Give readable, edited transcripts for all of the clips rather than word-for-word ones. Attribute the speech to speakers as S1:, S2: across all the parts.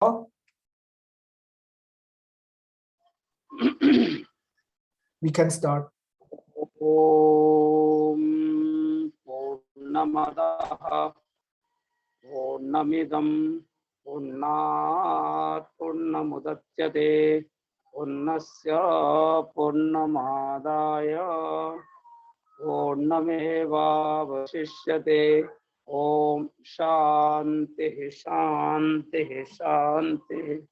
S1: We can start.
S2: Om Purnamadaha Purnamidam Purnat Purnamudachyate Purnasya Purnamadaya Purnameva Vasishyate. Om Shanti Shanti Shanti.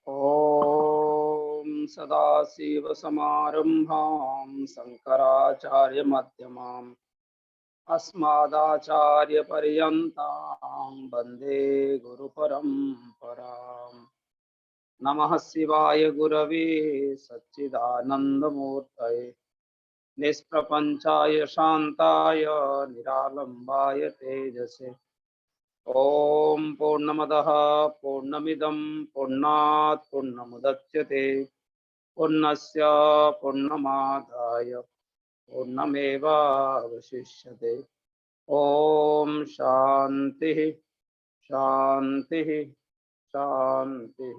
S2: Om Sadasiva Samarambham Sankaracharya Madhyamam Asmadacharya Paryantam Bande Guru Paramparam. Namah Shivaya Gurave Satchidananda Murtaye Nisprapanchaya Shantaya Niralambaya Tejase. Om Purnamadaha Purnamidam Purnat Purnamudachyate Purnasya Purnamadaya Purnameva Vasishyate. Om Shanti Shanti Shanti.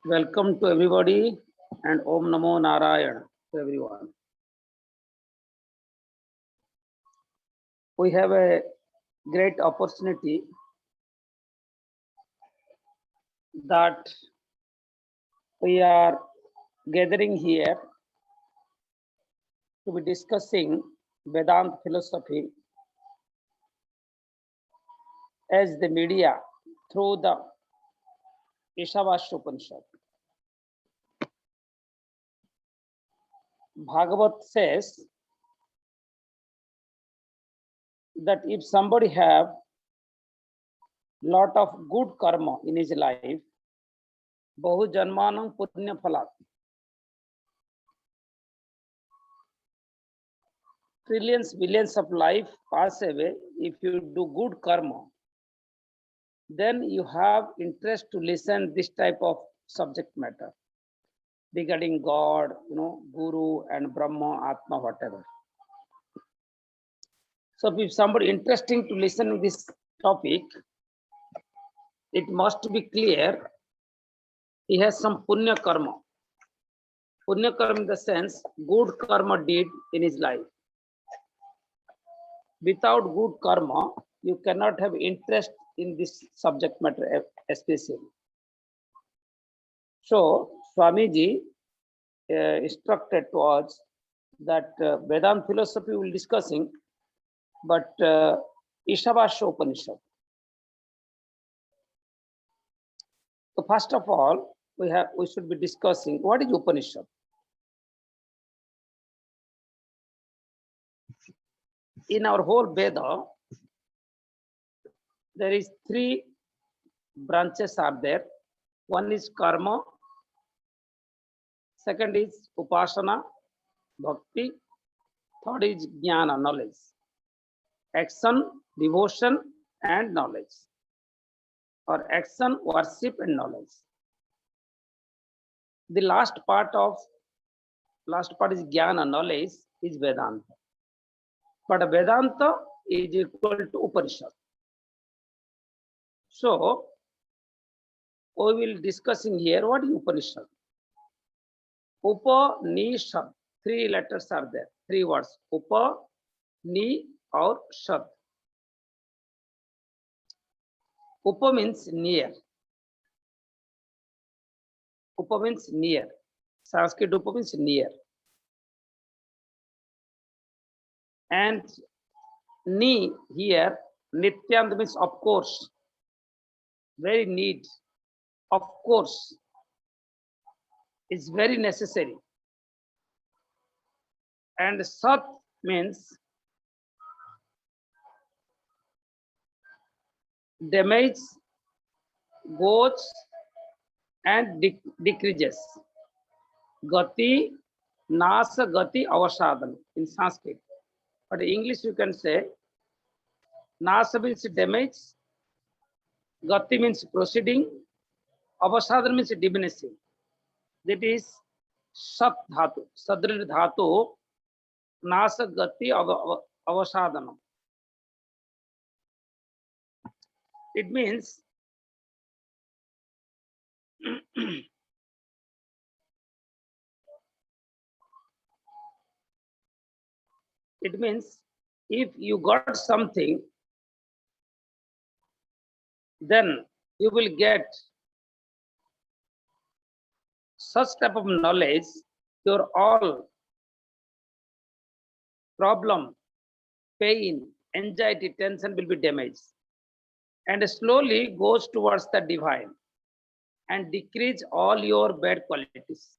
S2: Welcome to everybody and Om Namo Narayana to everyone. We have a great opportunity that we are gathering here to be discussing Vedanta philosophy as the media through the Ishavasya Upanishad. Bhagavat says that if somebody have lot of good karma in his life, bahu janmanam punya phalat, trillions, billions of life pass away. If you do good karma, then you have interest to listen this type of subject matter regarding God, Guru and Brahma, Atma, whatever. So if somebody interesting to listen to this topic, it must be clear he has some punya karma. Punya karma in the sense good karma did in his life. Without good karma, you cannot have interest in this subject matter especially. So Swamiji instructed to us that Vedanta philosophy we will discussing, but Ishavasya Upanishad. So first of all, we should be discussing what is Upanishad. In our whole Veda, there is 3 branches are there. One is karma, second is upasana, bhakti, third is jnana, knowledge. Action, devotion and knowledge, or action, worship and knowledge. The last part is jnana, knowledge, is Vedanta. But Vedanta is equal to Upanishad. So we will discussing here what is Upanishad. Upanishad, 3 letters are there, 3 words. Upa, Ni or Shad. Upa means near. Upa means near. Sanskrit Upa means near. And Ni here, Nityant means of course. Very need. Of course. Is very necessary. And Sat means damage, goes and decreases. Gati, Nasa Gati Avasadhan in Sanskrit. But in English you can say Nasa means damage, Gati means proceeding, Avasadhan means diminishing. That is Sat Dhatu, Sadrir Dhatu, Nasa Gati Avasadhanam. It means if you got something, then you will get such type of knowledge, your all problem, pain, anxiety, tension will be damaged and slowly goes towards the divine and decrease all your bad qualities.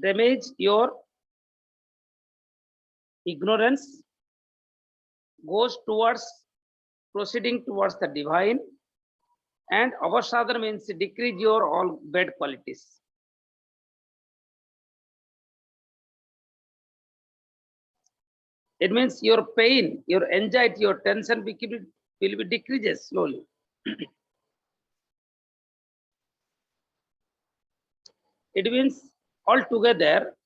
S2: Damage your ignorance, goes towards proceeding towards the divine, and avasadhana means decrease your all bad qualities. It means your pain, your anxiety, your tension will be decreases slowly. It means altogether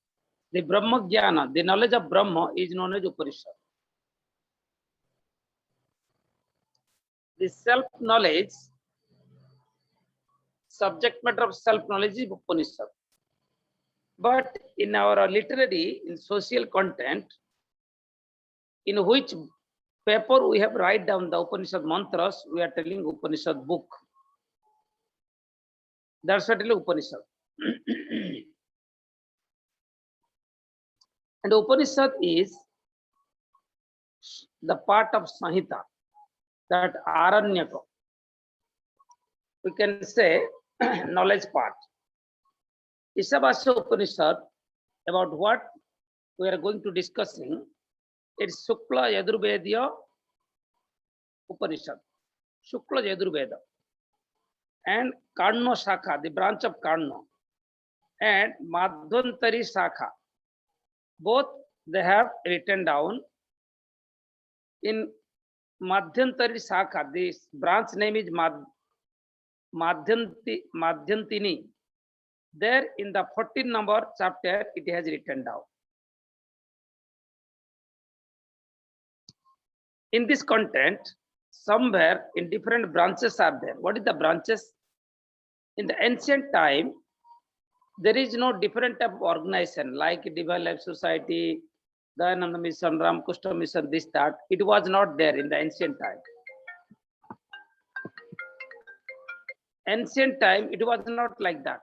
S2: the Brahma Jnana, the knowledge of Brahma is known as Upanishad. The self-knowledge, subject matter of self-knowledge is Upanishad. But in our literary, in social content, in which paper we have write down the Upanishad mantras, we are telling Upanishad book. That's certainly Upanishad. And Upanishad is the part of Samhita, that Aranyaka. We can say knowledge part. Ishavasya Upanishad, about what we are going to discussing, it's Shukla Yajurvedya Upanishad. Shukla Yajurveda. And Karno Shakha, the branch of Karno. And Madhvantari Shakha. Both they have written down. In Madhyantari Shakha, this branch name is Madhyantini. There in the 14th number chapter, it has written down. In this content, somewhere in different branches are there. What is the branches? In the ancient time, there is no different type of organization like Divine Life Society, Dayananda Mission, Ramakrishna Mission, this, that. It was not there in the ancient time. Ancient time, it was not like that.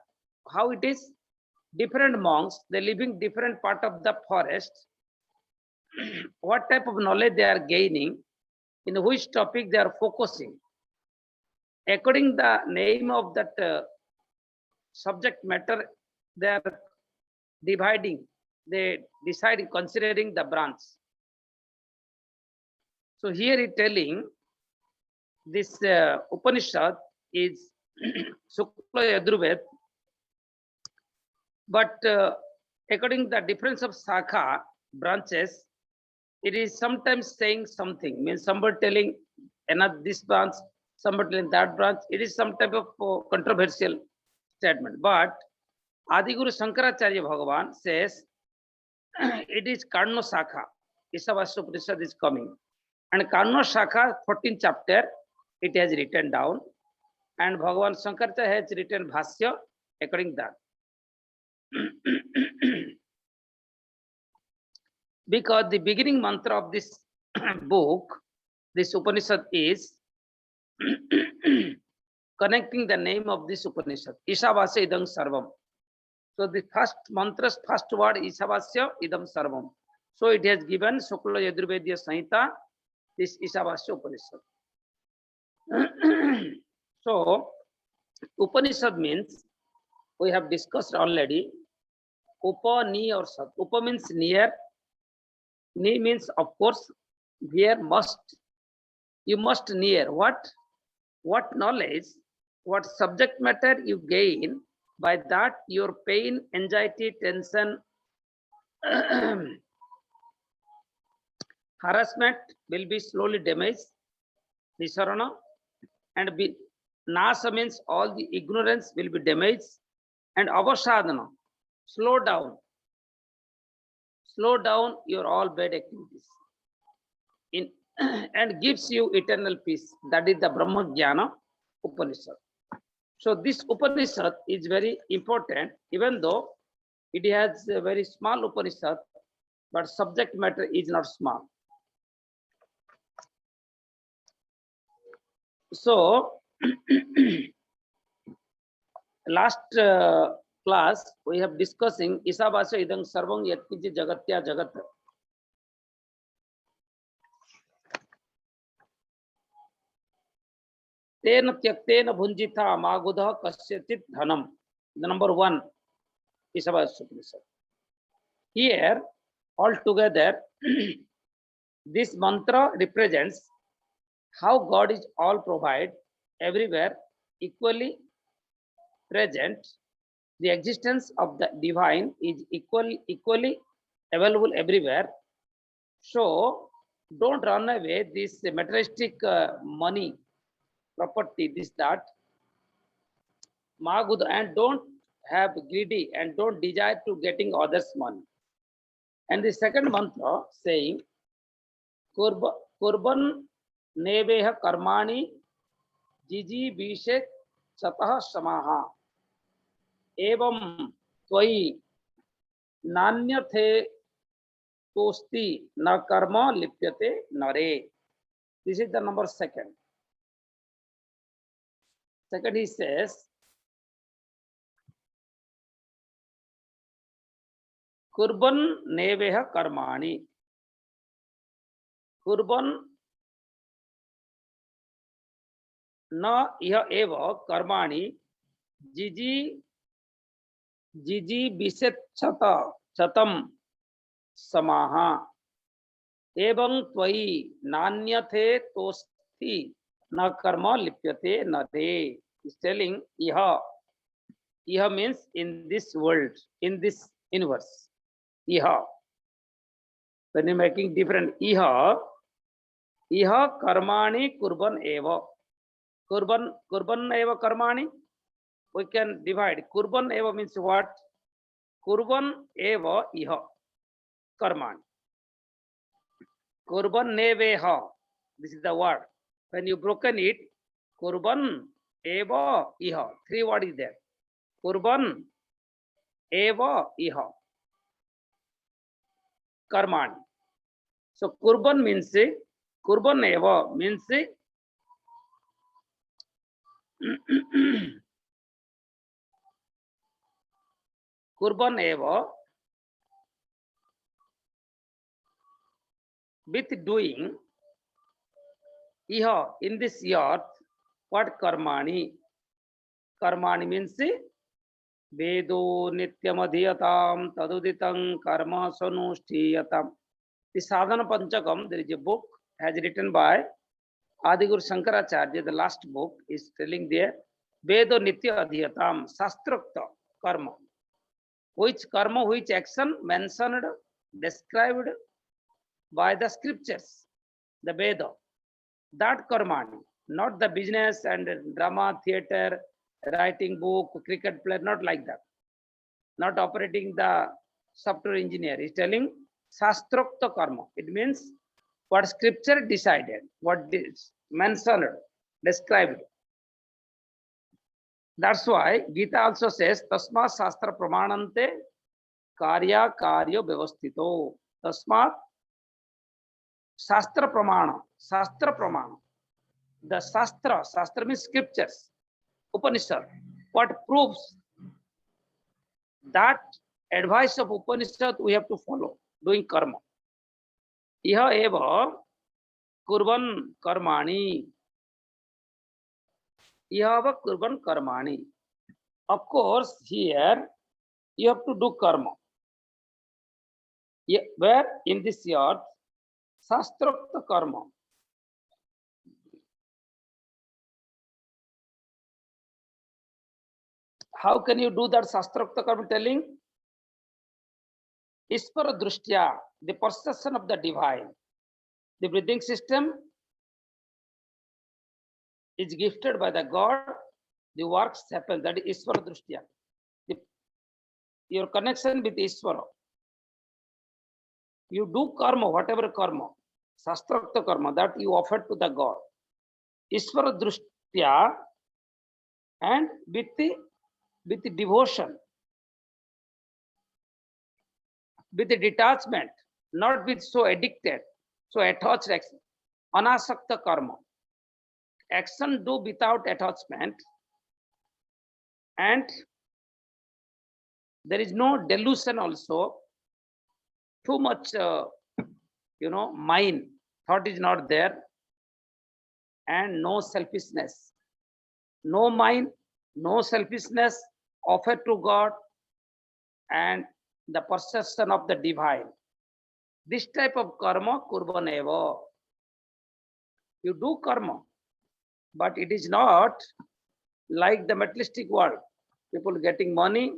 S2: How it is? Different monks, they living different part of the forest. What type of knowledge they are gaining, in which topic they are focusing. According the name of that subject matter, they are dividing. They decide considering the branch. So here it telling this Upanishad is Shukla Yajurveda, but according to the difference of Sakha branches, it is sometimes saying something, means somebody telling another this branch, somebody telling that branch. It is some type of controversial statement. But Adiguru Shankaracharya Bhagavan says it is Karno Shakha. Ishavasya Upanishad is coming. And Karno Shakha, 14th chapter, it has written down. And Bhagavan Shankaracharya has written Bhasya according to that. Because the beginning mantra of this book, this Upanishad is connecting the name of this Upanishad. Ishavasya idam sarvam. So the first mantra's first word Ishavasya idam sarvam. So it has given Shukla Yajurvedya Samhita, this Ishavasya Upanishad. So Upanishad means, we have discussed already, Upa, Ni or Sat. Upa means near, Ni means of course, here must, you must near. What knowledge, what subject matter you gain, by that your pain, anxiety, tension, harassment will be slowly damaged, Nisarana, and be Nasa means all the ignorance will be damaged, and Avasadhana, slow down your all bad activities in and gives you eternal peace. That is the Brahma Jnana Upanishad. So this Upanishad is very important, even though it has a very small Upanishad, but subject matter is not small. So last class we have discussing Ishavasya idam sarvam yatkinchi jagatya jagat. Tena tyaktena bhunjitha magudha kasyachit dhanam. The number 1 Ishavasya Upanishad. Here altogether this mantra represents how God is all provide, everywhere, equally present. The existence of the divine is equally available everywhere. So don't run away this materialistic money, property, this, that, Magud, and don't have greedy and don't desire to getting others' money. And the second mantra saying, Kurban neveha karmani jiji bishet satah samaha evam tvai nanyathe tosti na karma lipyate nare. This is the number 2. Second, he says, Kurban neveha karmani. Kurban na iha eva karmani jiji biset chatam samaha evam tvai nanyathe tosti na karma lipyate nare. He's telling iha means in this world, in this universe. Iha, when you're making different, iha karmani kurban eva. Kurban eva karmani, we can divide. Kurban eva means what? Kurban eva iha karmani. Kurban neveha, this is the word. When you broken it, kurban eva iha, 3 words is there. Kurban eva iha karmani. So kurban means, kurban eva means kurban eva, with doing, iha, in this earth, what karmani? Karmani means vedo nityamadhiyatam taduditam karma sanushthiyatam. The Sadhana Panchakam, there is a book has written by Adiguru Shankaracharya. The last book is telling there, vedo nitya adhiyatam sastrokta karma. Which karma, which action mentioned, described by the scriptures, the Veda, that karmani, not the business and drama, theater, writing book, cricket player, not like that. Not operating the software engineer. He's telling Sastrokta karma. It means what scripture decided, what is mentioned, described. That's why Gita also says, Tasmat Shastra Pramanante Karya Karya Vyavastito. Tasmat Shastra Pramana. The Shastra means scriptures. Upanishad. What proves that advice of Upanishad we have to follow, doing karma. Iha eva kurvan karmani. Iha eva kurvan karmani. Of course, here you have to do karma. Where in this earth, Shastrakta karma. How can you do that Shastrakta karma? Telling Ishvara Drishtya, the perception of the divine. The breathing system is gifted by the God. The works happen. That is Ishvara Drishtya. Your connection with Ishvara. You do karma, whatever karma, Shastrakta karma that you offer to the God. Ishvara Drishtya, and with the devotion, with the detachment, not with so addicted, so attached action. Anasakta karma. Action do without attachment, and there is no delusion also. Too much, mind, thought is not there, and no selfishness. No mind, no selfishness, offered to God, and the perception of the divine. This type of karma, kurvaneva. You do karma, but it is not like the materialistic world. People getting money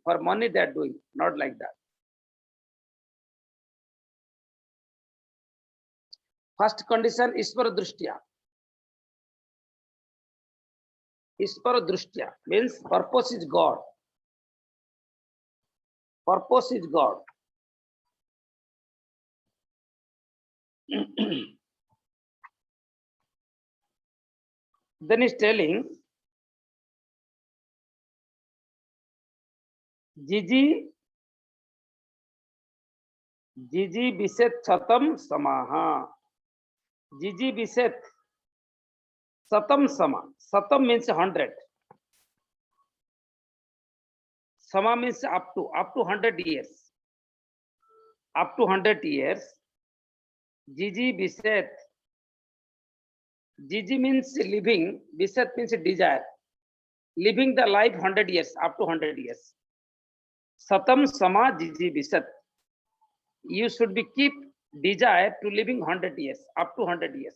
S2: for money they are doing, not like that. First condition, Ishvara Drishtya. Ishvara Drishtya means purpose is God. Purpose is God. Then he's telling, Jiji Biset Satam Samaha. Jiji Biset Satam Sama. Satam means 100. Sama means up to 100 years. Up to 100 years. Jiji Biset. Jiji means living. Biset means desire. Living the life 100 years, up to 100 years. Satam Sama Jiji Biset. You should be keep desire to living 100 years, up to 100 years.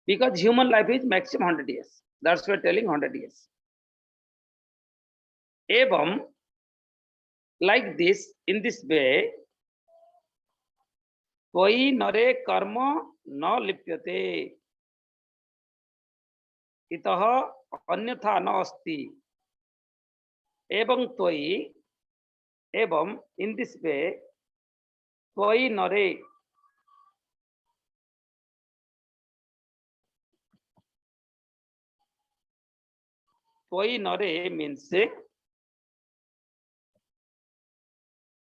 S2: Because human life is maximum 100 years. That's why telling 100 years. Evam, like this, in this way, Tvai nare karma na lipyate. Itaha anyatha na asti. Evam Tvai, evam, in this way, Tvai nare. Tvai nare means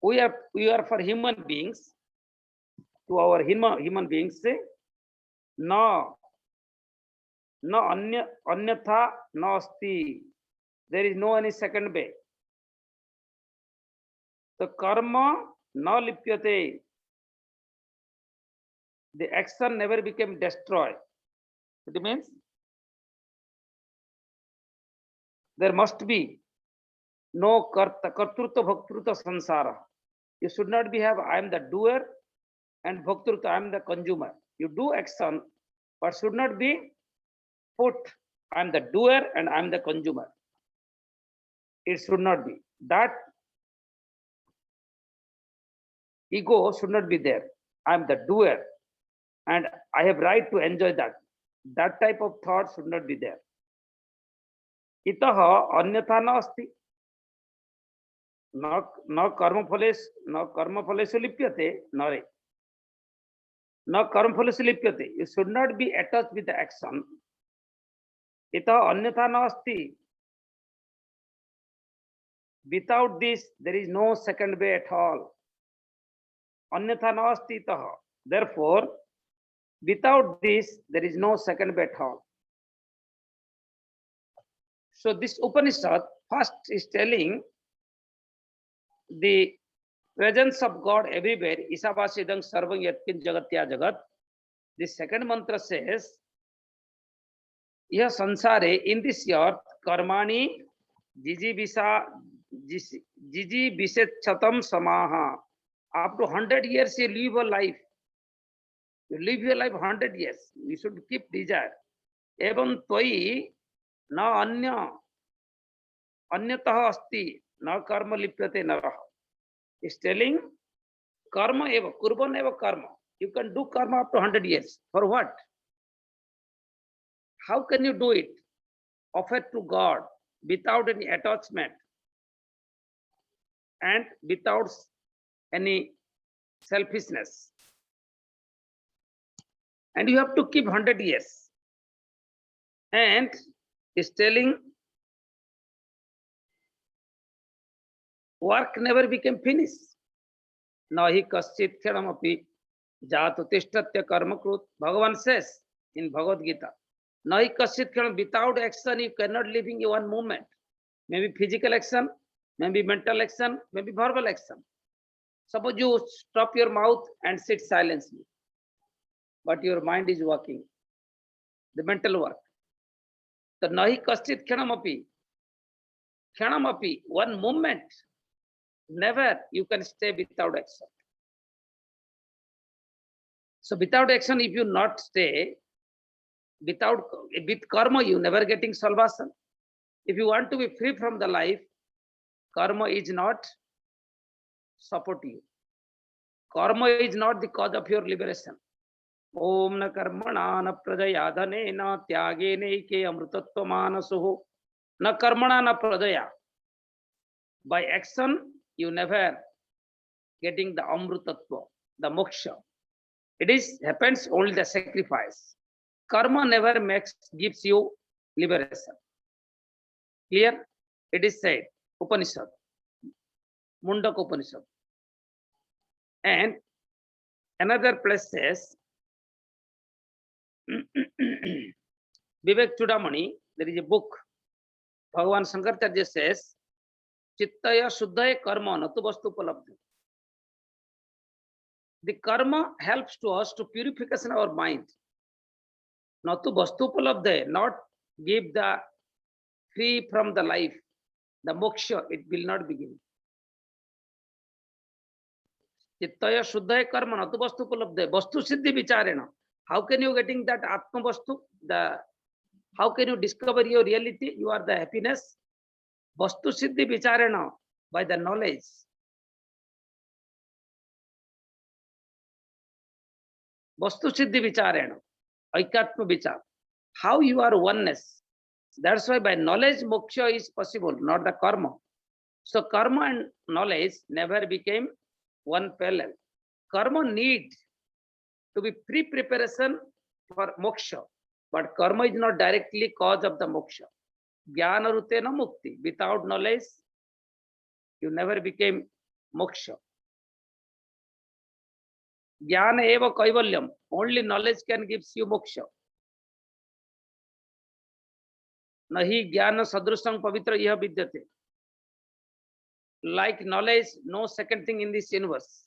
S2: we are for human beings. To our human beings, no anyatha no asti. There is no any second way. The karma no lipyate. The action never became destroyed. It means there must be no kartrutva bhaktrutva sansara. You should not be have I am the doer and bhaktrutva I am the consumer. You do action, but should not be put I am the doer and I am the consumer. It should not be. That ego should not be there. I am the doer and I have right to enjoy that. That type of thought should not be there. Itaha anyatha na asti. No karma phalesu lipyate nare. No karma phalesu lipyate. You should not be attached with the action. Itaha anyatha na asti. Without this, there is no second way at all. Anyatha na asti itaha. Therefore, without this, there is no second way at all. So this Upanishad first is telling the presence of God everywhere. Ishavasya idam sarvam yatkin jagatya jagat. The second mantra says, Yah sansare, in this earth, karmani jiji visechatam samaha. Up to 100 years you live a life. You live your life 100 years. You should keep desire. Evam twai na anyatah asti na karma lipyate narah. Is telling karma eva, kurban eva karma. You can do karma up to 100 years. For what? How can you do it? Offer to God without any attachment and without any selfishness. And you have to keep 100 years. And is telling work never became finished. Nahi kaschit kshadamapi jatu tishtatya karma krut. Bhagavan says in Bhagavad Gita, Nahi kaschit kshadam, without action you cannot live in one moment. Maybe physical action, maybe mental action, maybe verbal action. Suppose you stop your mouth and sit silently, but your mind is working, the mental work. So nahi kaschit kshadamapi, one moment, never you can stay without action. So without action, if you not stay, with karma, you never getting salvation. If you want to be free from the life, karma is not support you. Karma is not the cause of your liberation. Om na karmana na prajaya dhane na tyage neike amrutatva manasuho na karmana na prajaya. By action, you never getting the amrutatva, the moksha. It is happens only the sacrifice. Karma never gives you liberation. Clear? It is said, Upanishad, Mundaka Upanishad. And another place says, Vivek Chudamani, there is a book, Bhagavan Shankaracharya says, Chittaya Shuddhaya Karma Natu Vastu Palabdhi. The karma helps to us to purification our mind. Natu Vastu Palabdhi, not give the free from the life, the moksha, it will not begin. Chittaya Shuddhaya Karma Natu Vastu Palabdhi, Vastu Siddhi Vicharena. How can you getting that Atma Vastu? How can you discover your reality? You are the happiness. Vastu Siddhi Vicharena, by the knowledge. Vastu Siddhi Vicharena, Aikatma Vichar. How you are oneness. That's why by knowledge moksha is possible, not the karma. So karma and knowledge never became one parallel. Karma need to be pre-preparation for moksha, but karma is not directly cause of the moksha. Jnana rutena mukti. Without knowledge, you never became moksha. Jnana eva kaivalyam. Only knowledge can give you moksha. Nahi jnana sadrusam pavitra iha vidyate. Like knowledge, no second thing in this universe.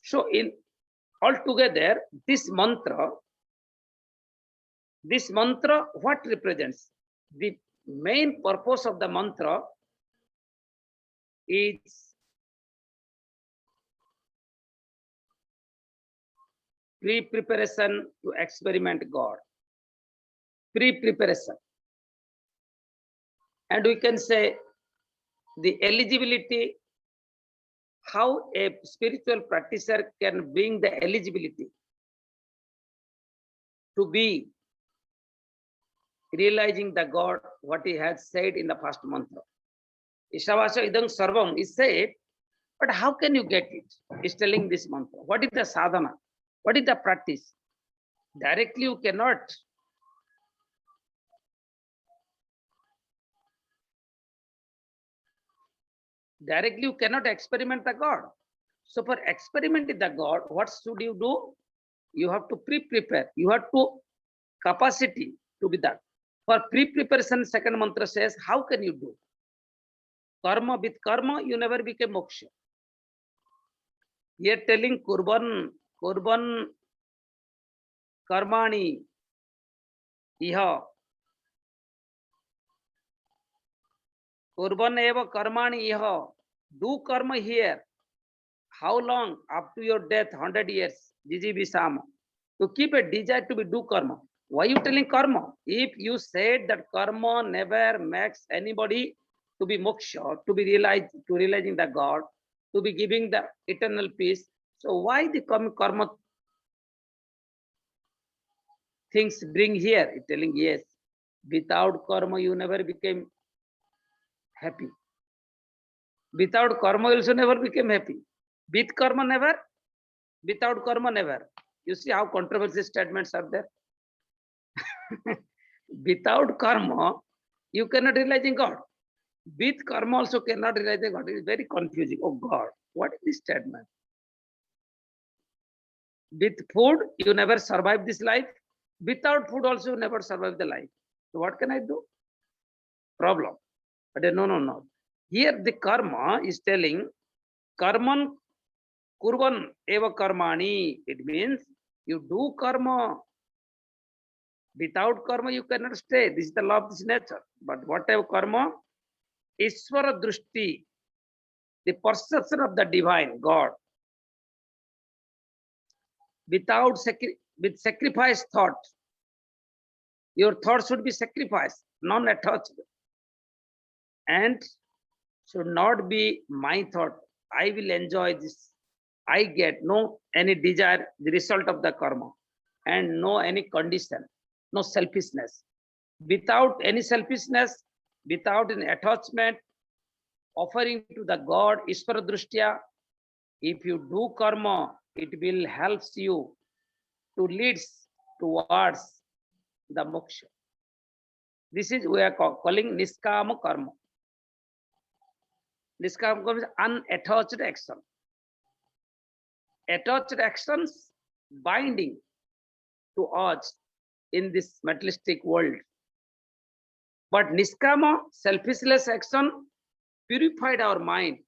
S2: So in altogether, this mantra, what represents? The main purpose of the mantra is pre-preparation to experiment God. Pre-preparation. And we can say the eligibility, how a spiritual practitioner can bring the eligibility to be realizing the God, what he has said in the first mantra. Ishavasya idam sarvam is said, but how can you get it? He's telling this mantra. What is the sadhana? What is the practice? Directly you cannot. Directly you cannot experiment the God. So for experimenting the God, what should you do? You have to pre-prepare. You have to capacity to be that. For pre-preparation, second mantra says, how can you do? Karma, with karma, you never became moksha. You're telling kurban karmani, iha. Kurban eva karmani iha. Do karma here. How long? Up to your death, 100 years. Jiji Bisama. To keep a desire to be do karma. Why are you telling karma? If you said that karma never makes anybody to be moksha, to be realized, to realizing the God, to be giving the eternal peace, so why the karma things bring here? It's telling yes. Without karma, you never became happy. Without karma, you also never became happy. With karma, never. Without karma, never. You see how controversial statements are there. Without karma, you cannot realize in God. With karma also cannot realize in God. It is very confusing. Oh God, what is this statement? With food, you never survive this life. Without food also, you never survive the life. So what can I do? Problem. But no. Here the karma is telling karman kurvan eva karmani. It means you do karma. Without karma, you cannot stay. This is the law of this nature. But whatever karma, Ishvara Drushti, the perception of the divine God, without with sacrifice thought. Your thought should be sacrificed, non-attached, and should not be my thought. I will enjoy this. I get no any desire, the result of the karma, and no any condition, no selfishness. Without any selfishness, without an attachment, offering to the God, Ishvara Drushtya, if you do karma, it will help you to lead towards the moksha. This is we are calling niskama karma. Niskama karma is unattached action. Attached actions binding to us in this materialistic world. But niskama, selfishness action, purified our mind.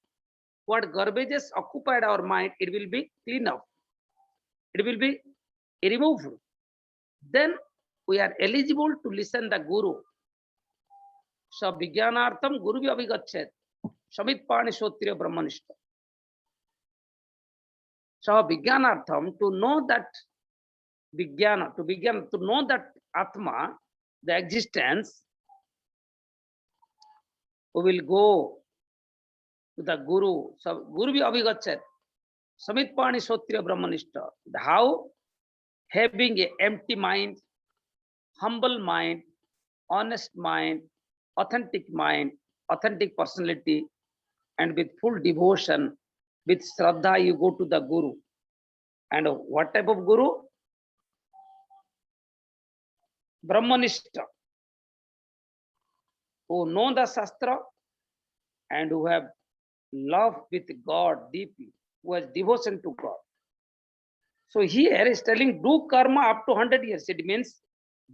S2: What garbages occupied our mind, it will be cleaned up. It will be removed. Then we are eligible to listen the Guru. So Vijnanartham Guru Avigachet. Samitpani Shotriya Brahmanishta. So Vijnanartham, to know that Vijnana, to know that Atma, the existence, we will go to the Guru. So Guru Avigachet. Samitpani Shotriya Brahmanishta. How? Having an empty mind, humble mind, honest mind, authentic personality, and with full devotion, with Shraddha, you go to the Guru. And what type of Guru? Brahmanishta, who know the Shastra and who have love with God deeply, who has devotion to God. So here is telling do karma up to 100 years. It means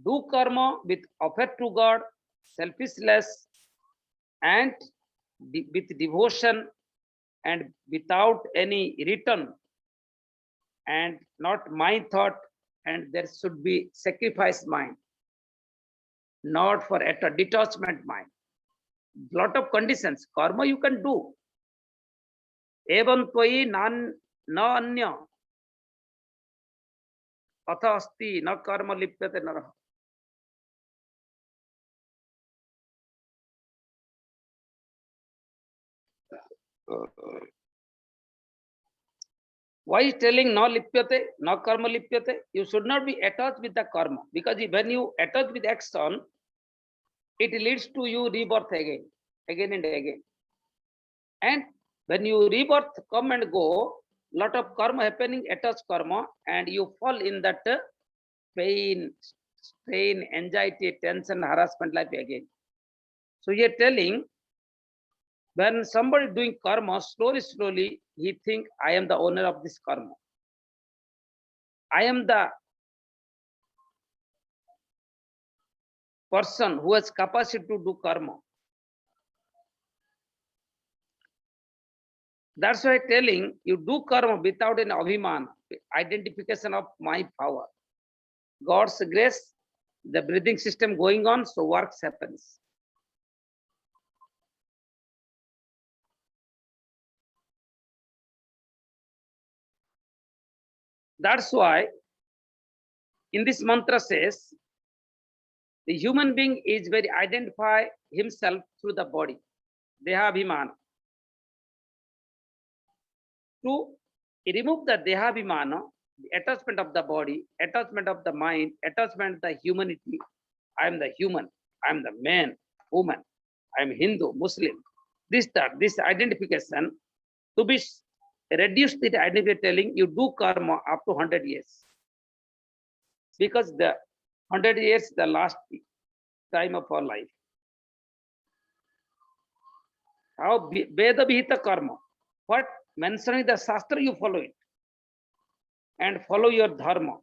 S2: do karma with offer to God, selfishness, and with devotion and without any return, and not my thought, and there should be sacrifice mind, not for a detachment mind. Lot of conditions. Karma you can do. Evam tvai na anya atha asti na karma lipyate naraha. Why is telling no lipyate, no karma lipyate? You should not be attached with the karma, because when you attach with action, it leads to you rebirth again and again. And when you rebirth come and go, lot of karma happening, attached karma, and you fall in that pain, strain, anxiety, tension, harassment life again. So you're telling, when somebody doing karma, slowly, he think, I am the owner of this karma. I am the person who has capacity to do karma. That's why telling you do karma without an abhiman, identification of my power. God's grace, the breathing system going on, so works happens. That's why in this mantra says, the human being is very identify himself through the body. Dehabhimana. To remove the dehabhimana, the attachment of the body, attachment of the mind, attachment of the humanity. I am the human, I am the man, woman, I am Hindu, Muslim. This identification to be reduced, the identity telling you do karma up to 100 years. Because the 100 years the last time of our life. How Veda Vihita karma. What mentioning the Shastra, you follow it. And follow your dharma.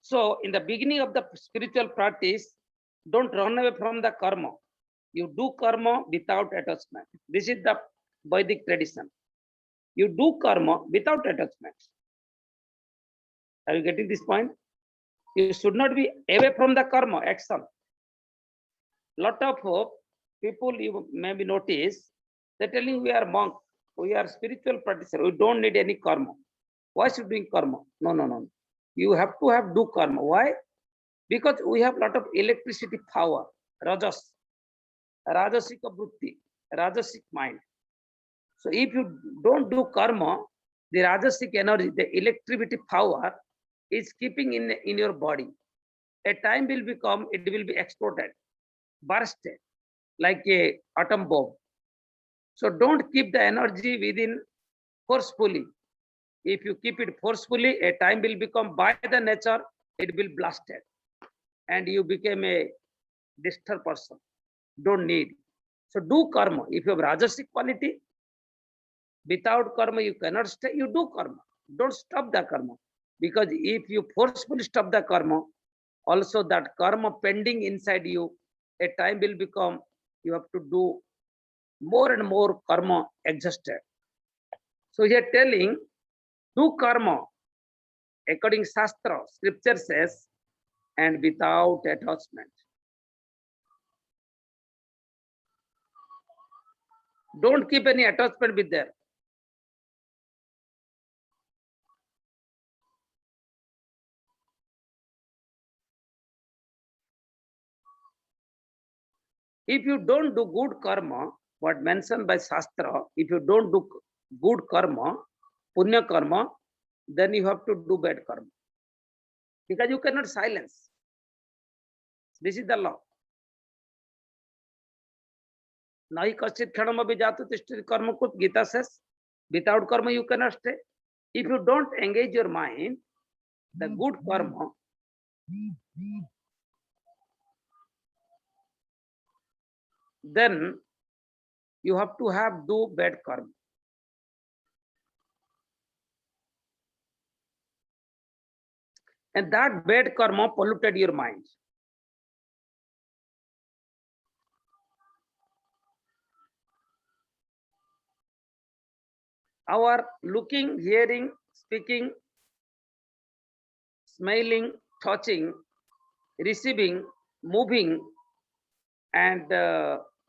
S2: So in the beginning of the spiritual practice, don't run away from the karma. You do karma without attachment. This is the Vedic tradition. You do karma without attachment. Are you getting this point? You should not be away from the karma action. Lot of people you maybe notice, they're telling we are monk, we are spiritual practitioner, we don't need any karma. Why should we do karma? No, no, no. You have to do karma. Why? Because we have lot of electricity power, rajas, rajasic vritti, rajasic mind. So if you don't do karma, the rajasic energy, the electricity power is keeping in your body. A time will become, it will be exploded, bursted, like a atom bomb. So don't keep the energy within forcefully. If you keep it forcefully, a time will become by the nature, it will blasted. And you become a disturbed person. Don't need. So do karma. If you have rajasic quality, without karma you cannot stay, you do karma. Don't stop the karma. Because if you forcefully stop the karma, also that karma pending inside you, a time will become, you have to do more and more karma exhausted. So here telling, do karma according to Shastra, scripture says, and without attachment. Don't keep any attachment with there. If you don't do good karma, what mentioned by Shastra, if you don't do good karma, punya karma, then you have to do bad karma. Because you cannot silence. This is the law. Nahi kaschit khanam abhi jatu tishti karma kut, Gita says. Without karma you cannot stay. If you don't engage your mind, the good karma, then you have to do bad karma. And that bad karma polluted your mind. Our looking, hearing, speaking, smelling, touching, receiving, moving, and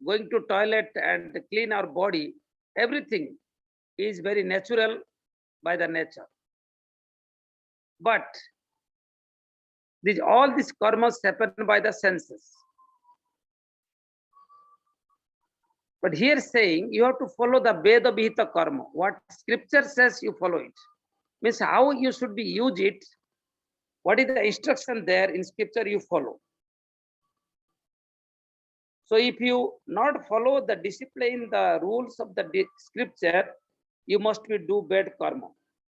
S2: going to toilet and clean our body, everything is very natural by the nature. But all these karmas happen by the senses. But here saying you have to follow the Veda Vihita karma. What scripture says, you follow it. Means how you should be use it. What is the instruction there in scripture, you follow. So if you not follow the discipline, the rules of the scripture, you must be do bad karma.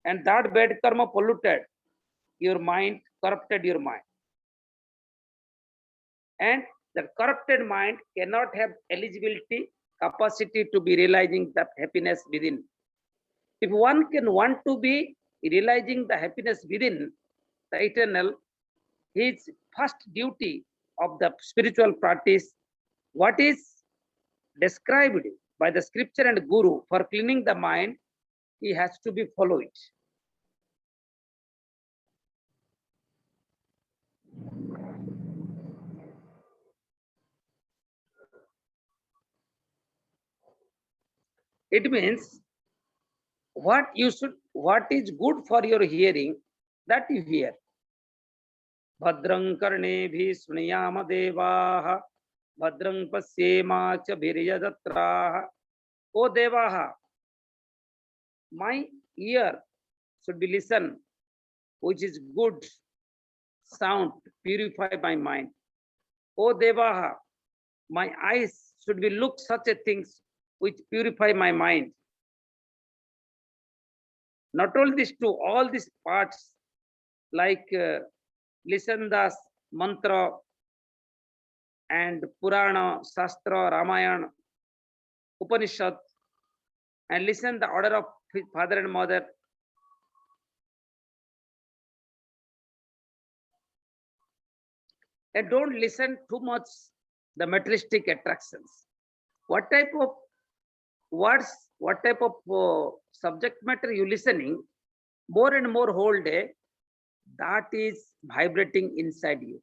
S2: And that bad karma polluted your mind, corrupted your mind. And the corrupted mind cannot have eligibility, capacity to be realizing the happiness within. If one can want to be realizing the happiness within the eternal, his first duty of the spiritual practice, what is described by the scripture and guru for cleaning the mind, he has to be followed. It means what is good for your hearing, that you hear. Bhadrang karnebhi snuyama devaha, bhadrang pasyema cha viryajatraha. O devaha, my ear should be listen, which is good sound, purify my mind. O devaha, my eyes should be look such a things which purify my mind. Not only these two, all these parts like listen the mantra and Purana, Shastra, Ramayana, Upanishad, and listen the order of his father and mother. And don't listen too much the materialistic attractions. What type of words, what type of subject matter you listening, more and more whole day, that is vibrating inside you.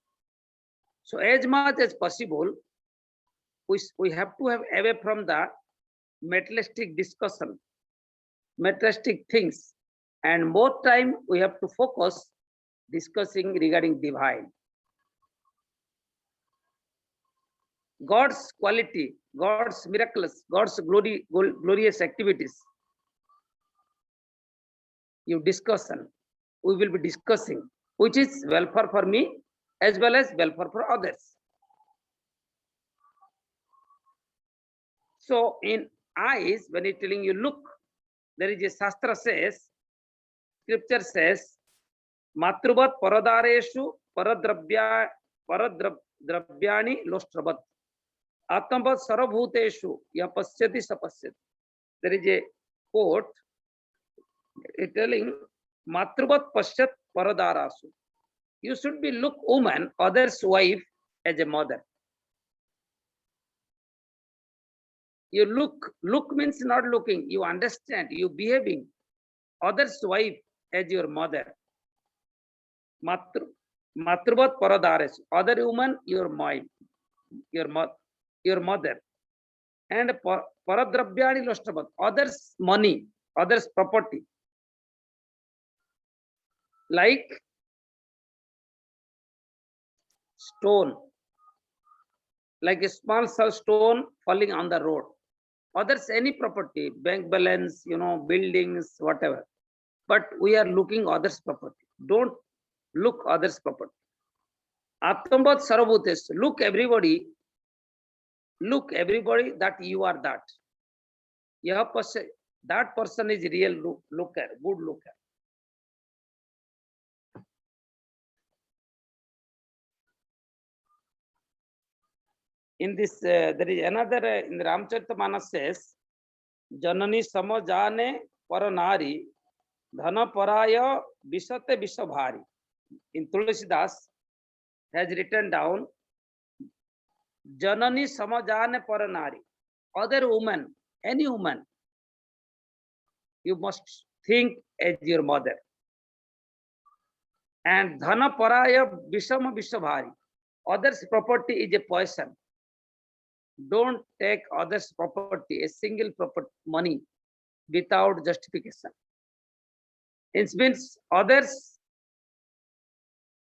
S2: So as much as possible, we have to have away from the materialistic discussion, materialistic things, and more time we have to focus discussing regarding divine. God's quality, God's miracles, God's glorious activities. You discussion, we will be discussing, which is welfare for me as well as welfare for others. So in eyes, when it's telling you look, there is a Shastra says, scripture says, Matruvat paradareshu paradrabhyani lostravat. Atmavat sarabhuteshu yapasyati sapasyati. There is a quote telling Matruvat pasyat paradarasu. You should be look woman, other's wife as a mother. You look means not looking, you understand, you behaving, other's wife as your mother. Matruvat paradaresu, other woman, your mother. And paradrabhyani lostravat, others money, others property. Like stone, like a small stone falling on the road. Others any property, bank balance, buildings, whatever. But we are looking others' property. Don't look others' property. Atmambat sarabhutes, look everybody that you are that. That person is real looker, good looker. In this, there is another in the Ramcharitamanas says, Janani samajane paranari dhana paraya visate vishabhari. In Tulsidas has written down, Janani samajane paranari, other woman, any woman, you must think as your mother. And dhana paraya vishama vishabhari, others' property is a poison. Don't take others' property, a single property, money, without justification. It means others'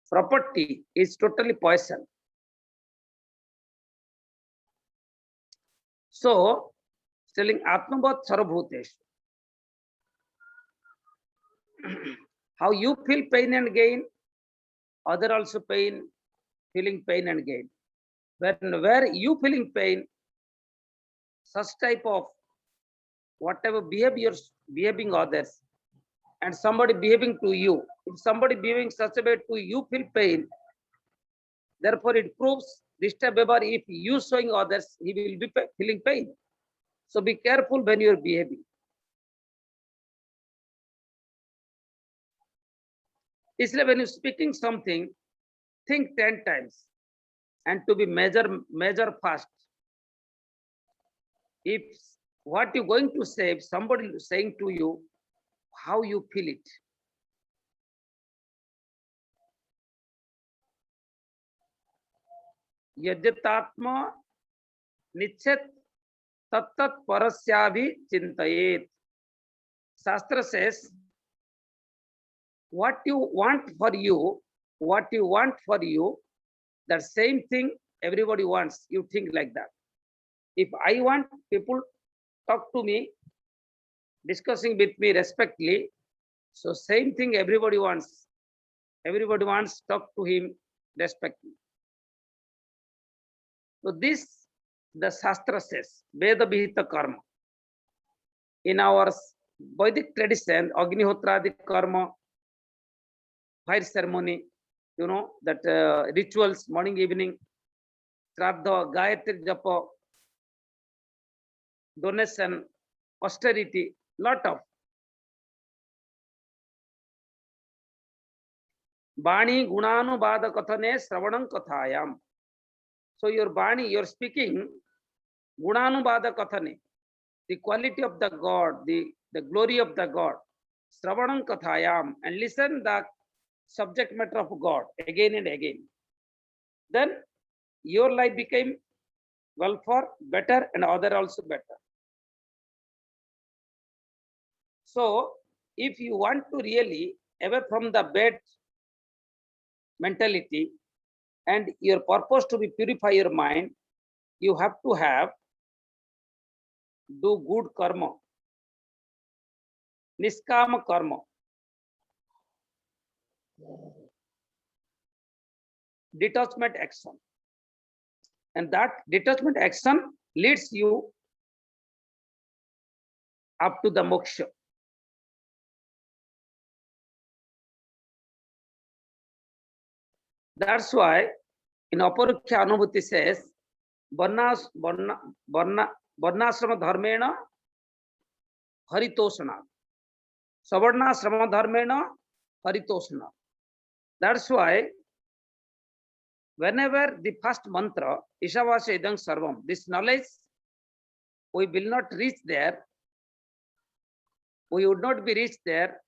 S2: property is totally poison. So, telling Atmavat Sarabhutesh, how you feel pain and gain, other also feeling pain and gain. Where you feeling pain, such type of whatever behaving others, and somebody behaving to you, if somebody behaving such a way to you feel pain, therefore it proves this type of if you showing others, he will be feeling pain. So be careful when you are behaving. इसलिए when you speaking something, think 10 times and to be measure fast. If what you're going to say, if somebody is saying to you, how you feel it. यद्यतात्मा निश्चित तत्त परस्याभि चिंतयेत. Shastra says, what you want for you, that same thing everybody wants. You think like that. If I want people talk to me, discussing with me respectfully, so same thing everybody wants. Everybody wants talk to him respectfully. So this, the Shastra says, Veda Vihita Karma. In our Vedic tradition, Agnihotradi Karma, fire ceremony, you know, that rituals, morning, evening, Shraddha, Gayatri Japa, donation, austerity, lot of. Bani Gunanubada Kathane Sravanam Kathayam. So your Bani, your speaking, Gunanubada Kathane, the quality of the God, the glory of the God, Sravanam Kathayam, and listen the subject matter of God again and again. Then your life became well for better and other also better. So if you want to really away from the bad mentality and your purpose to be purify your mind, you have to have do good karma, niskama karma, detachment action, and that detachment action leads you up to the moksha. That's why in Aparukhya Anubhuti says, Varnasrama dharmena haritosana. Savarnasrama dharmena haritosana. That's why whenever the first mantra, Ishavasya idang sarvam, this knowledge, we will not reach there. We would not be reached there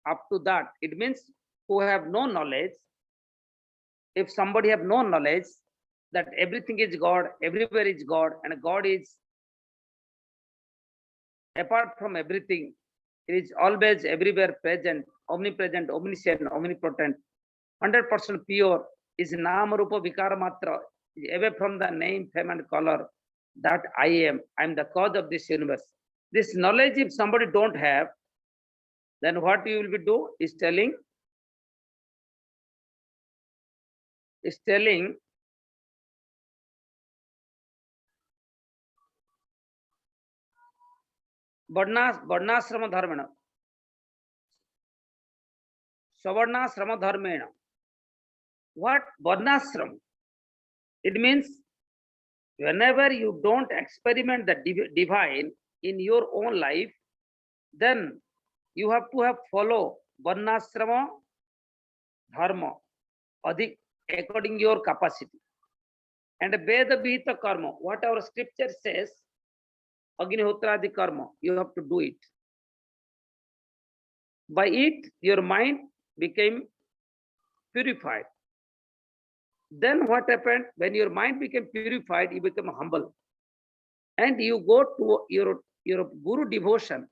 S2: up to that. It means who have no knowledge. If somebody have no knowledge that everything is God, everywhere is God, and God is apart from everything, it is always everywhere present, omnipresent, omniscient, omnipotent, 100% pure, is Nama Rupa Vikara Matra, is away from the name, fame, and color, that I am the cause of this universe. This knowledge, if somebody don't have, then what you will be do is telling Varnasrama dharmena, Savarnasrama dharmena. What Varnasrama? It means whenever you don't experiment the divine in your own life, then you have to have follow Varnasrama dharma according your capacity. And Veda Vihita karma, what our scripture says, Agnihotradi karma, you have to do it. By it, your mind became purified. Then what happened? When your mind became purified, you become humble. And you go to your Guru devotion,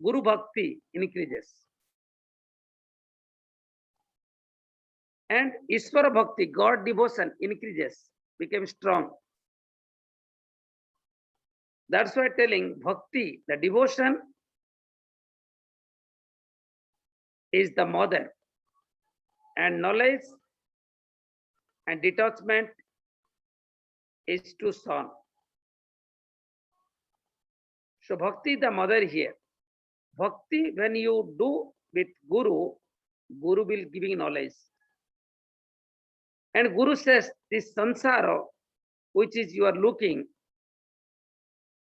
S2: Guru Bhakti increases. And Ishvara Bhakti, God devotion increases, became strong. That's why telling Bhakti, the devotion is the mother, and knowledge and detachment is to son. So Bhakti, the mother here. Bhakti, when you do with Guru, Guru will giving knowledge. And Guru says, this sansara, which is you are looking,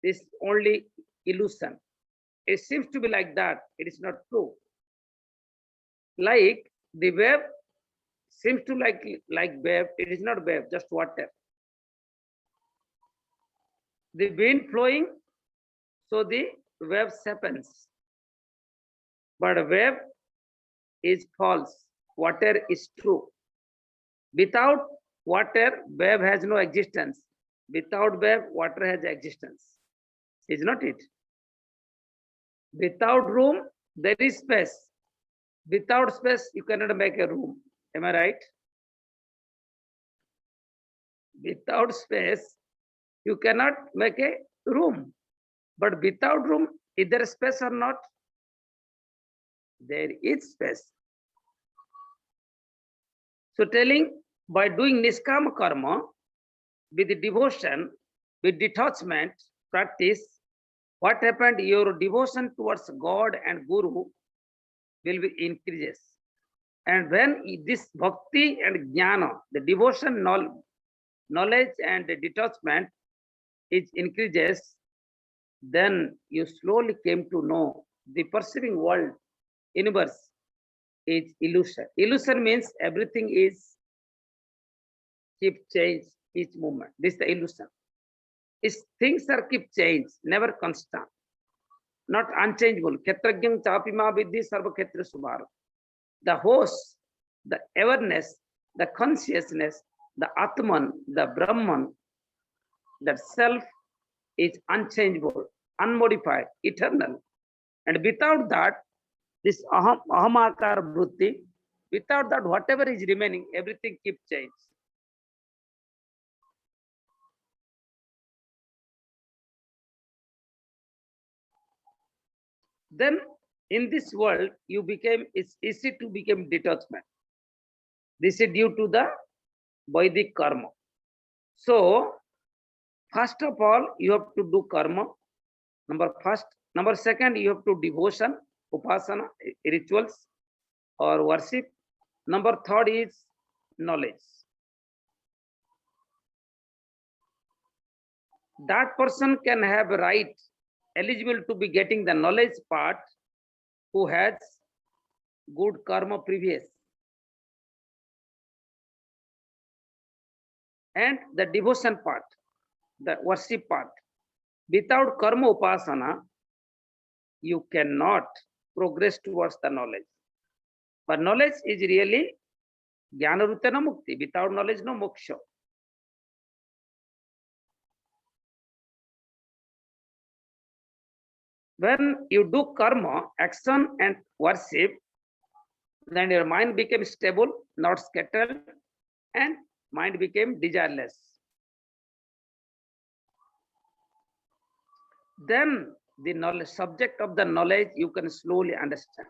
S2: is only illusion. It seems to be like that. It is not true. Like the wave seems to like wave, it is not wave, just water. The wind flowing, so the wave happens. But wave is false, water is true. Without water, wave has no existence. Without wave, water has existence. Is not it? Without room, there is space. Without space, you cannot make a room. Am I right? Without space, you cannot make a room. But without room, is there space or not? There is space. So telling, by doing niskama karma, with devotion, with detachment, practice, what happened? Your devotion towards God and Guru will be increases. And when this bhakti and jnana, the devotion, knowledge and the detachment is increases, then you slowly came to know the perceiving world, universe is illusion. Illusion means everything is keep change each moment. This is the illusion. Is things are keep change, never constant, not unchangeable. Kshetragyam chapima vidhi sarva kshetra subhara. The host, the awareness, the consciousness, the Atman, the Brahman, that self is unchangeable, unmodified, eternal. And without that, this ahamakara vritti, without that, whatever is remaining, everything keeps change. Then in this world, it's easy to become detachment. This is due to the Vedic karma. So, first of all, you have to do karma. Number second, you have to devotion, upasana, rituals or worship. Number third is knowledge. That person can have a right, eligible to be getting the knowledge part, who has good karma previous. And the devotion part, the worship part. Without karma upasana, you cannot progress towards the knowledge. But knowledge is really jnana rutena mukti. Without knowledge, no moksha. When you do karma, action and worship, then your mind became stable, not scattered, and mind became desireless. Then the knowledge, subject of the knowledge, you can slowly understand.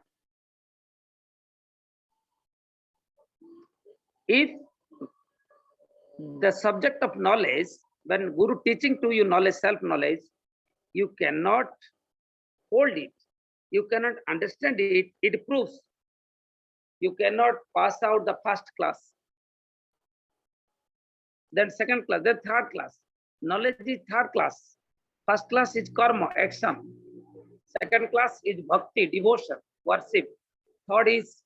S2: If the subject of knowledge, when Guru teaching to you knowledge, self-knowledge, you cannot hold it, you cannot understand it, it proves you cannot pass out the first class, then second class, then third class. Knowledge is third class. First class is karma, action. Second class is bhakti, devotion, worship. Third is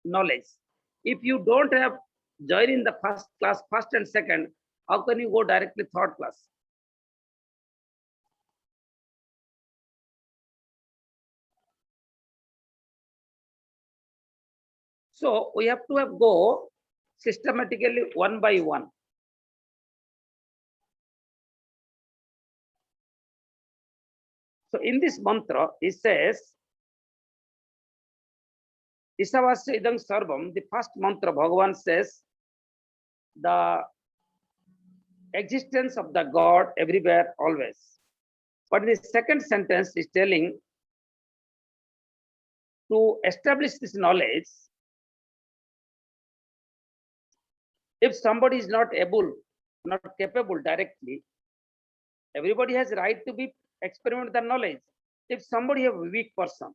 S2: knowledge. If you don't have join in the first class, first and second, how can you go directly third class? So we have to go systematically one by one. So in this mantra, it says, Ishavasya idam sarvam, the first mantra, Bhagavan says, the existence of the God everywhere, always. But the second sentence is telling, to establish this knowledge, if somebody is not able, not capable directly, everybody has right to be experiment the knowledge. If somebody is a weak person,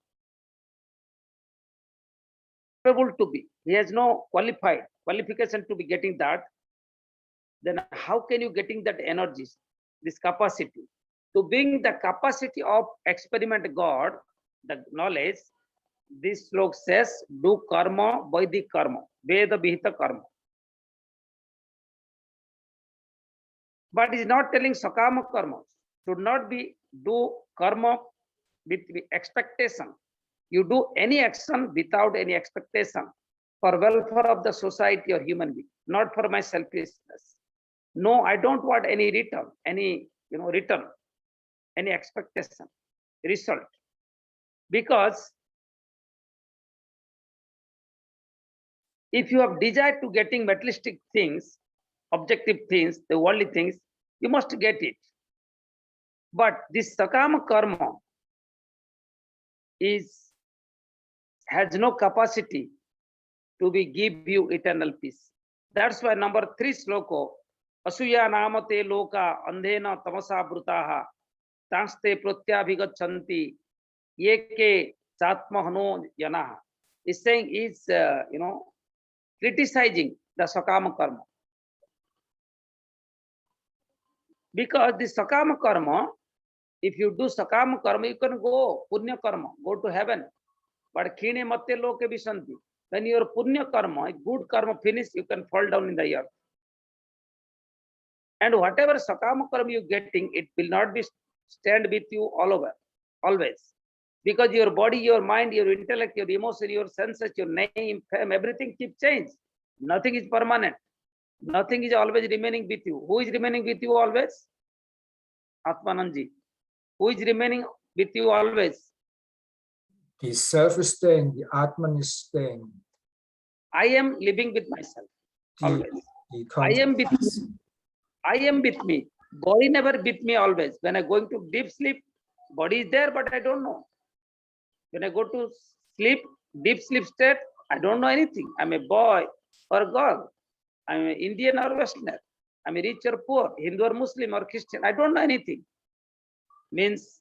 S2: able to be, he has no qualification to be getting that, then how can you getting that energies, this capacity? To bring the capacity of experiment God, the knowledge, This slok says, do karma, Vedic karma, Veda Vihita karma. But it's not telling sakama karma. Should not be do karma with expectation. You do any action without any expectation for welfare of the society or human being, not for my selfishness. No, I don't want any return, any return, any expectation, result. Because if you have desire to getting materialistic things, objective things, the worldly things, you must get it. But this sakama karma has no capacity to give you eternal peace. That's why number 3 sloko, asuya namate loka andhena tamasa brutaha tanste pratyabhigachanti yeke satmahano yanaha, is saying is criticizing the sakama karma. Because the sakama karma, if you do sakama karma, you can go punya karma, go to heaven. But khine matte loke vishanti. When your punya karma, good karma finish, you can fall down in the earth. And whatever sakama karma you're getting, it will not be stand with you all over, always. Because your body, your mind, your intellect, your emotion, your senses, your name, fame, everything keeps change. Nothing is permanent. Nothing is always remaining with you. Who is remaining with you always? Atmananji. Who is remaining with you always?
S1: The self is staying, the Atman is staying.
S2: I am living with myself. Always. I am with me. I am with me. Body never with me always. When I go into deep sleep, body is there, but I don't know. When I go to sleep, deep sleep state, I don't know anything. I'm a boy or a girl. I'm an Indian or Westerner. I'm a rich or poor, Hindu or Muslim or Christian. I don't know anything. Means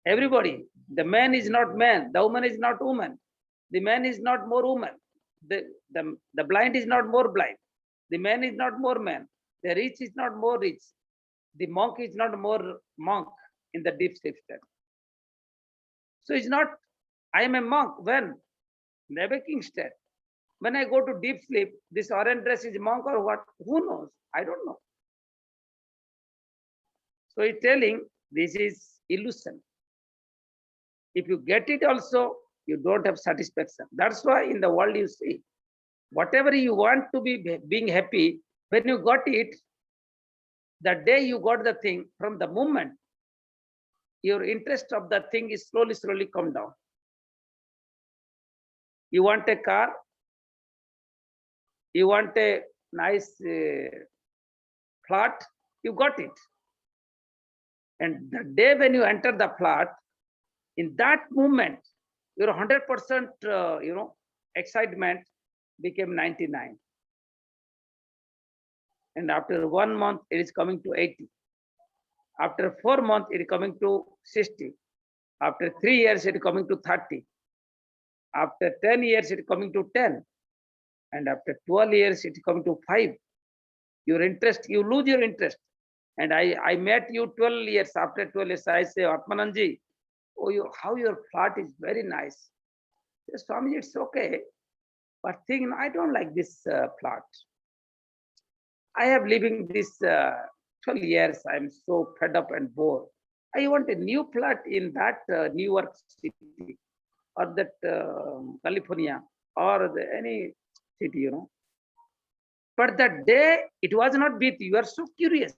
S2: everybody. The man is not man. The woman is not woman. The man is not more woman. The blind is not more blind. The man is not more man. The rich is not more rich. The monk is not more monk in the deep sleep state. So it's not, I am a monk when? In the waking state. When I go to deep sleep, this orange dress is monk or what? Who knows? I don't know. So it's telling this is illusion. If you get it also, you don't have satisfaction. That's why in the world you see, whatever you want to be being happy, when you got it, the day you got the thing, from the moment, your interest of the thing is slowly come down. You want a car, you want a nice flat, you got it. And the day when you enter the flat, in that moment, your 100% excitement became 99. And after 1 month, it is coming to 80. After 4 months, it is coming to 60. After 3 years, it is coming to 30. After 10 years, it is coming to 10. And after 12 years, it is coming to 5. Your interest, you lose your interest. And I met you 12 years. After 12 years, I say, Atmananji, oh, how your flat is very nice. I say, Swami, it's okay. But thing, I don't like this flat. I have living this 12 years. I'm so fed up and bored. I want a new flat in that New York City or that California or any city, But that day, it was not with you. You are so curious.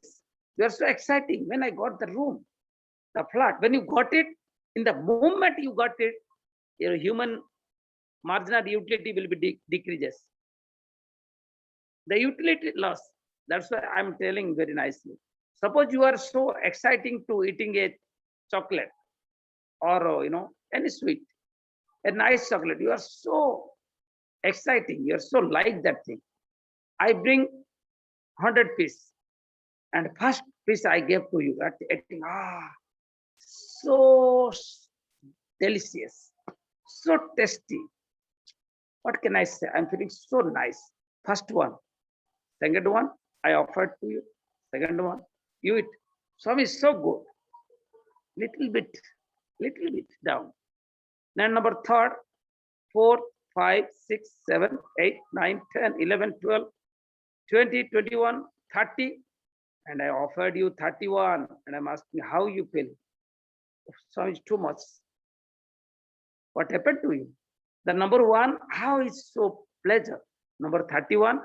S2: You are so exciting. When I got the room, the flat, when you got it, in the moment you got it, your human marginal utility will be decreases. The utility loss. That's why I'm telling very nicely. Suppose you are so exciting to eating a chocolate or any sweet, a nice chocolate. You are so exciting. You are so like that thing. I bring 100 piece, and first piece I gave to you. So delicious, so tasty. What can I say? I'm feeling so nice. First one. Second one, I offered to you. Second one, you eat. Swami is so good. Little bit down. Then number third, 4, 5, 6, 7, 8, 9, 10, 11, 12, 20, 21, 30. And I offered you 31. And I'm asking how you feel. So it's too much. What happened to you? The number 1, how is so pleasure? Number 31,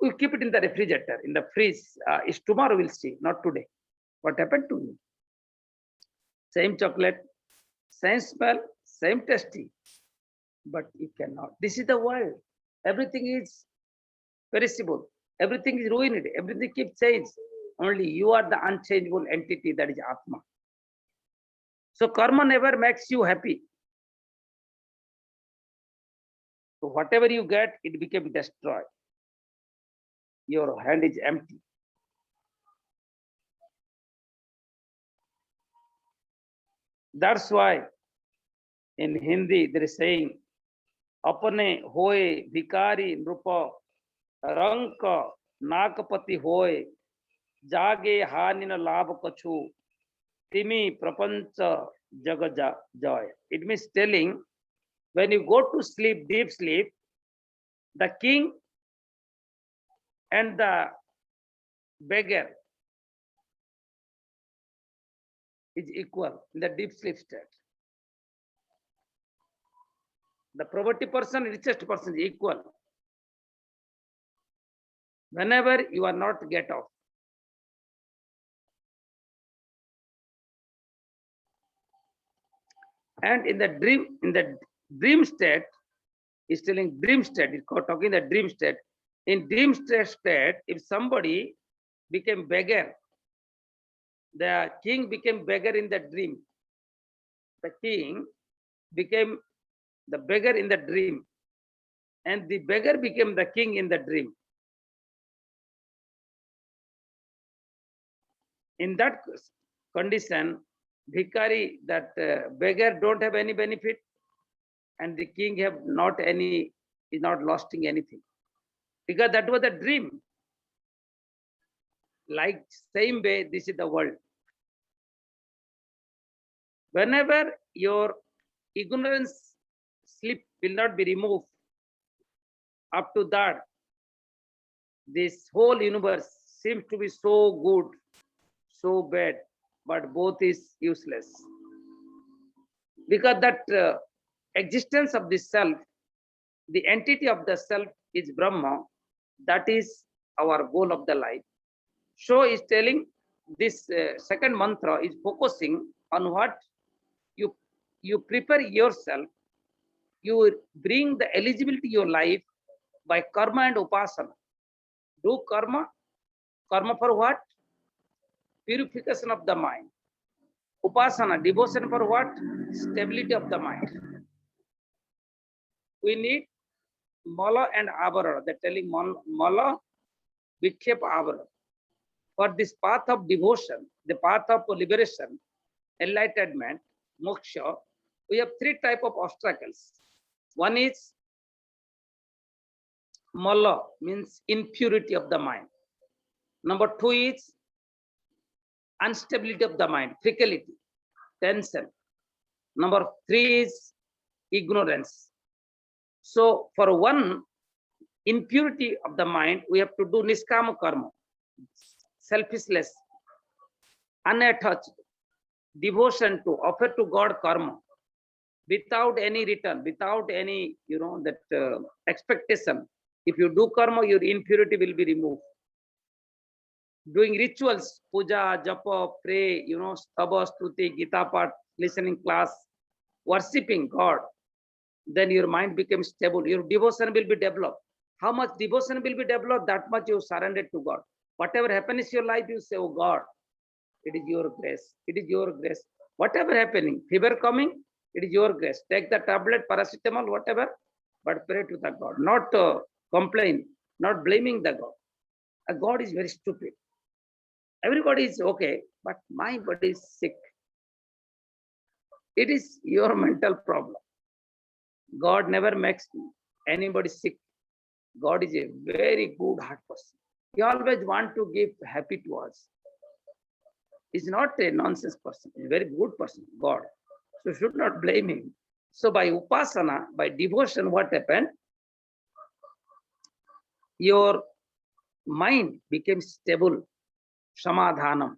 S2: we keep it in the refrigerator, in the fridge. It's tomorrow we'll see, not today. What happened to you? Same chocolate, same smell, same tasty. But you cannot. This is the world. Everything is perishable. Everything is ruined. Everything keeps changing. Only you are the unchangeable entity, that is Atma. So karma never makes you happy. So whatever you get, it became destroyed. Your hand is empty. That's why in Hindi there is saying, apane hoye bhikari nrupa ranka nakapati hoye jage hanina labh kachu timi prapancha jagaja joy. It means telling, when you go to sleep, deep sleep, the king and the beggar is equal in the deep sleep state. The poverty person, richest person is equal. Whenever you are not get off. And in the dream state, is telling dream state, it's talking the dream state. In dream state, if somebody became beggar, the king became beggar in the dream. The king became the beggar in the dream, and the beggar became the king in the dream. In that condition, bhikari, that beggar don't have any benefit, and the king have not any, is not losing anything, because that was a dream. Like same way, this is the world. Whenever your ignorance sleep will not be removed, up to that, this whole universe seems to be so good, so bad, but both is useless. Because that existence of the self, the entity of the self is Brahma, that is our goal of the life. So is telling this second mantra is focusing on what you prepare yourself, you bring the eligibility to your life by karma and upasana. Do karma. Karma for what? Purification of the mind. Upasana, devotion for what? Stability of the mind. We need mala and avara. They're telling mala, vikshep, avara. For this path of devotion, the path of liberation, enlightenment, moksha, we have 3 types of obstacles. One is mala, means impurity of the mind. Number 2 is instability of the mind, fragility, tension. Number 3 is ignorance. So for one impurity of the mind, we have to do niskama karma, selfishness, unattached, devotion to, offer to God karma, without any return, without any, that expectation. If you do karma, your impurity will be removed. Doing rituals, puja, japa, pray, stava, stuti, gita part, listening class, worshipping God, then your mind becomes stable. Your devotion will be developed. How much devotion will be developed, that much you surrender to God. Whatever happens in your life, you say, oh God, it is your grace. It is your grace. Whatever happening, fever coming, it is your grace. Take the tablet, paracetamol, whatever, but pray to the God. Not complain, not blaming the God. A God is very stupid. Everybody is okay, but my body is sick. It is your mental problem. God never makes anybody sick. God is a very good heart person. He always want to give happy to us. He's not a nonsense person. He's a very good person, God. So should not blame him. So by upasana, by devotion, what happened? Your mind became stable, samadhanam.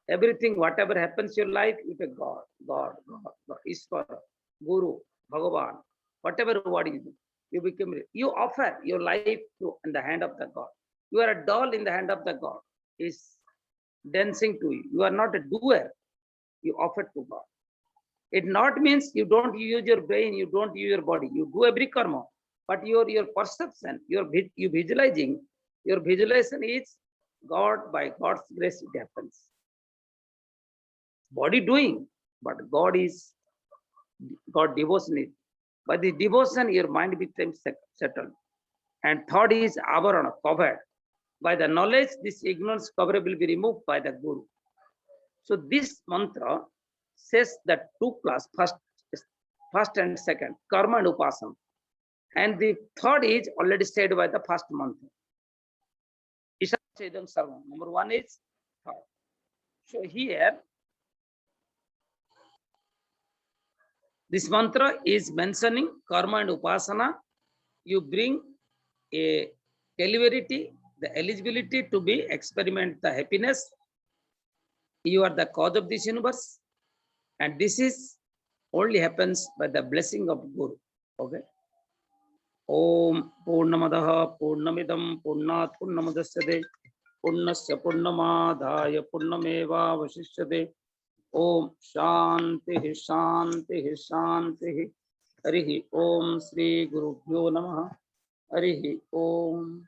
S2: Everything, whatever happens in your life, you take God, God, God, God, Ishvara, Guru, Bhagavan, whatever word you become, you offer your life to in the hand of the God. You are a doll in the hand of the God. Is dancing to you. You are not a doer. You offer to God. It not means you don't use your brain, you don't use your body. You do every karma, but your perception, you visualizing, your visualization is God. By God's grace, it happens. Body doing, but God devotion is. By the devotion, your mind becomes settled. And third is avarana, covered. By the knowledge, this ignorance cover will be removed by the Guru. So this mantra says that two class, first and second, karma and upasana. And the third is already said by the first mantra. Ishavasya sarvam. Number one is third. So here, this mantra is mentioning karma and upasana. You bring a eligibility, the eligibility to be experiment the happiness. You are the cause of this universe, and this is only happens by the blessing of Guru. Okay. Om Purnamadaha Purnamidam Purnat Purnamadasyate Purnasya Purnamadhaya Purnameva Vasishyate. Om Shanti Shanti Shanti. Harihi Om Sri Gurubhyo Namaha. Harihi Om.